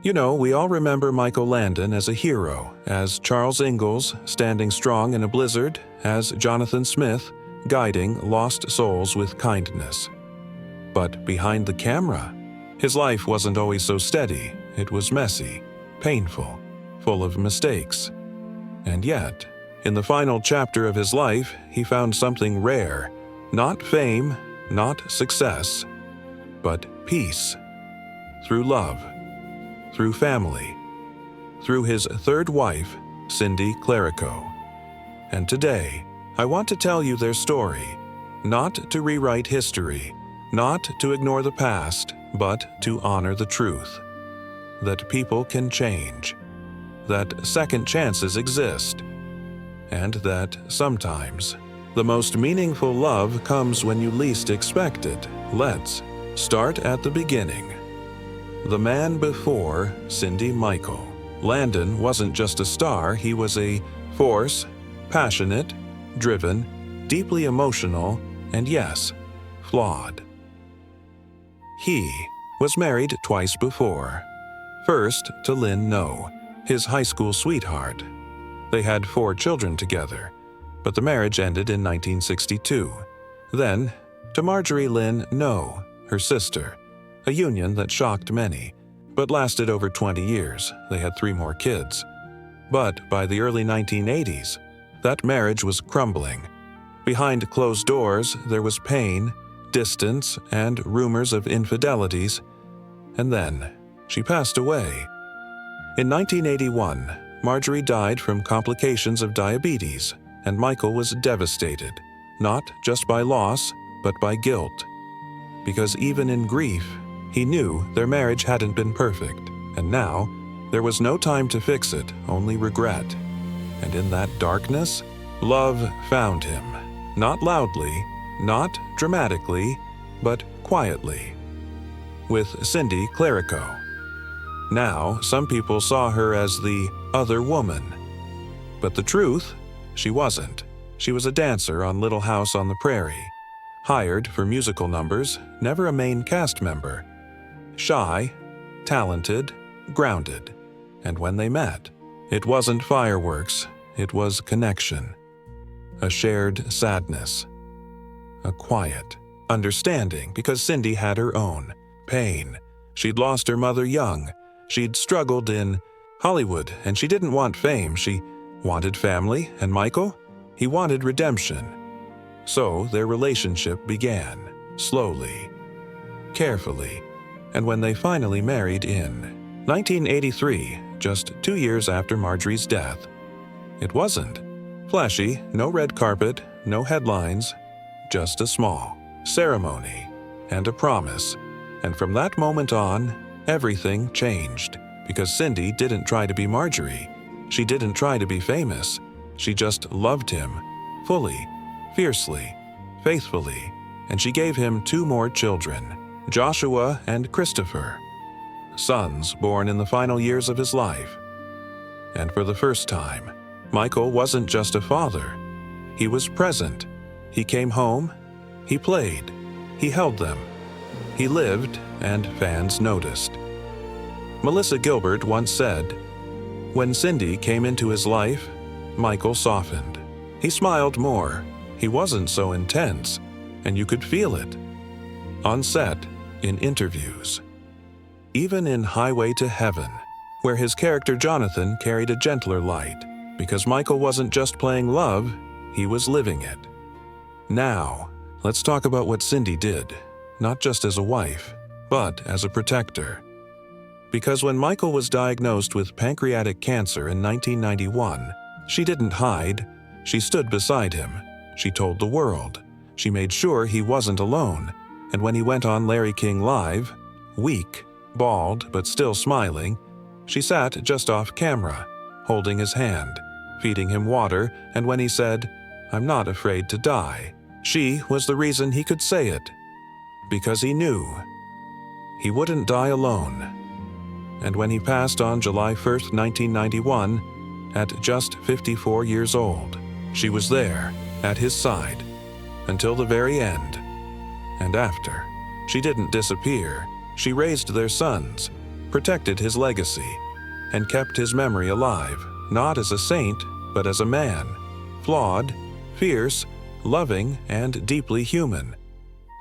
You know, we all remember Michael Landon as a hero, as Charles Ingalls standing strong in a blizzard, as Jonathan Smith guiding lost souls with kindness. But behind the camera, his life wasn't always so steady. It was messy, painful, full of mistakes. And yet, in the final chapter of his life, he found something rare. Not fame, not success, but peace. Through love, through family, through his third wife, Cindy Clerico. And today, I want to tell you their story, not to rewrite history, not to ignore the past, but to honor the truth. That people can change, that second chances exist, and that sometimes the most meaningful love comes when you least expect it. Let's start at the beginning. The man before Cindy Michael. Landon wasn't just a star, he was a force, passionate, driven, deeply emotional, and yes, flawed. He was married twice before. First to Lynn No, his high school sweetheart. They had 4 children together, but the marriage ended in 1962. Then to Marjorie Lynn No, her sister, a union that shocked many, but lasted over 20 years. They had 3 more kids. But by the early 1980s, that marriage was crumbling. Behind closed doors, there was pain, distance, and rumors of infidelities. And then she passed away. In 1981, Marjorie died from complications of diabetes, and Michael was devastated, not just by loss, but by guilt. Because even in grief, he knew their marriage hadn't been perfect, and now there was no time to fix it, only regret. And in that darkness, love found him. Not loudly, not dramatically, but quietly. With Cindy Clerico. Now, some people saw her as the other woman. But the truth, she wasn't. She was a dancer on Little House on the Prairie. Hired for musical numbers, never a main cast member. Shy, talented, grounded. And when they met, it wasn't fireworks, it was connection. A shared sadness. A quiet understanding, because Cindy had her own pain. She'd lost her mother young. She'd struggled in Hollywood, and she didn't want fame. She wanted family, and Michael, he wanted redemption. So their relationship began, slowly, carefully, and when they finally married in 1983, just 2 years after Marjorie's death. It wasn't flashy, no red carpet, no headlines, just a small ceremony and a promise. And from that moment on, everything changed, because Cindy didn't try to be Marjorie. She didn't try to be famous. She just loved him, fully, fiercely, faithfully, and she gave him 2 more children, Joshua and Christopher, sons born in the final years of his life. And for the first time, Michael wasn't just a father. He was present. He came home. He played. He held them. He lived, and fans noticed. Melissa Gilbert once said, "When Cindy came into his life, Michael softened. He smiled more. He wasn't so intense, and you could feel it. On set, in interviews. Even in Highway to Heaven, where his character Jonathan carried a gentler light, because Michael wasn't just playing love, he was living it." Now, let's talk about what Cindy did, not just as a wife, but as a protector. Because when Michael was diagnosed with pancreatic cancer in 1991, she didn't hide. She stood beside him. She told the world. She made sure he wasn't alone. And when he went on Larry King Live, weak, bald, but still smiling, she sat just off camera, holding his hand, feeding him water, and when he said, "I'm not afraid to die," she was the reason he could say it. Because he knew he wouldn't die alone. And when he passed on July 1st, 1991, at just 54 years old, she was there, at his side, until the very end. And after, she didn't disappear. She raised their sons, protected his legacy, and kept his memory alive, not as a saint, but as a man, flawed, fierce, loving, and deeply human.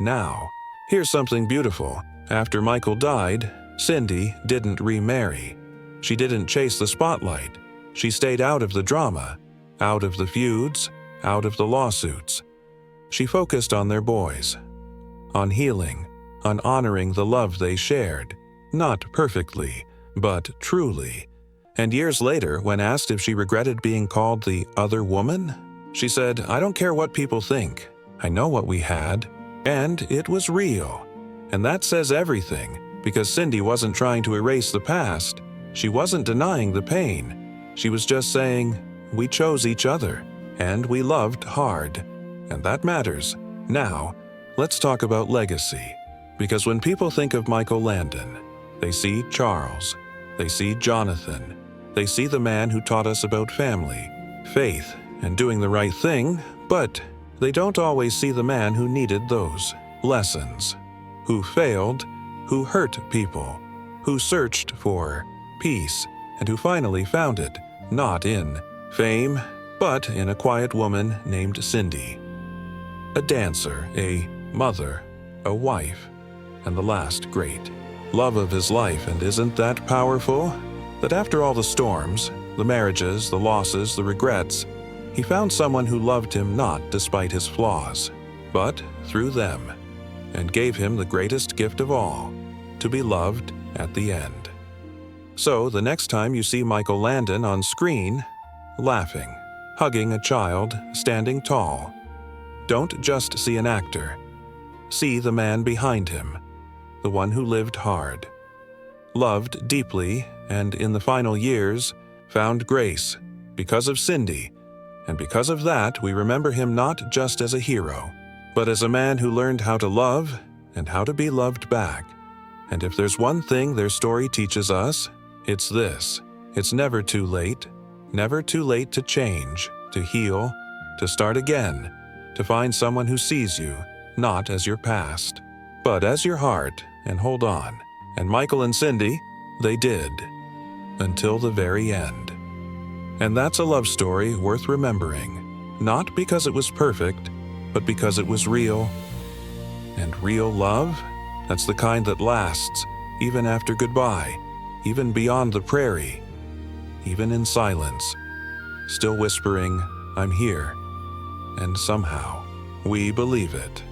Now, here's something beautiful. After Michael died, Cindy didn't remarry. She didn't chase the spotlight. She stayed out of the drama, out of the feuds, out of the lawsuits. She focused on their boys, on healing, on honoring the love they shared, not perfectly, but truly. And years later, when asked if she regretted being called the other woman, she said, "I don't care what people think. I know what we had, and it was real." And that says everything, because Cindy wasn't trying to erase the past. She wasn't denying the pain. She was just saying, we chose each other, and we loved hard. And that matters. Now, let's talk about legacy. Because when people think of Michael Landon, they see Charles, they see Jonathan, they see the man who taught us about family, faith, and doing the right thing, but they don't always see the man who needed those lessons, who failed, who hurt people, who searched for peace, and who finally found it, not in fame, but in a quiet woman named Cindy. A dancer, a mother, a wife, and the last great love of his life. And isn't that powerful? That after all the storms, the marriages, the losses, the regrets, he found someone who loved him not despite his flaws, but through them, and gave him the greatest gift of all, to be loved at the end. So the next time you see Michael Landon on screen, laughing, hugging a child, standing tall, don't just see an actor. See the man behind him, the one who lived hard, loved deeply, and in the final years found grace because of Cindy. And because of that, we remember him not just as a hero, but as a man who learned how to love and how to be loved back. And if there's one thing their story teaches us, it's this: it's never too late to change, to heal, to start again, to find someone who sees you, not as your past, but as your heart, and hold on. And Michael and Cindy, they did, until the very end. And that's a love story worth remembering, not because it was perfect, but because it was real. And real love, that's the kind that lasts, even after goodbye, even beyond the prairie, even in silence, still whispering, "I'm here." And somehow, we believe it.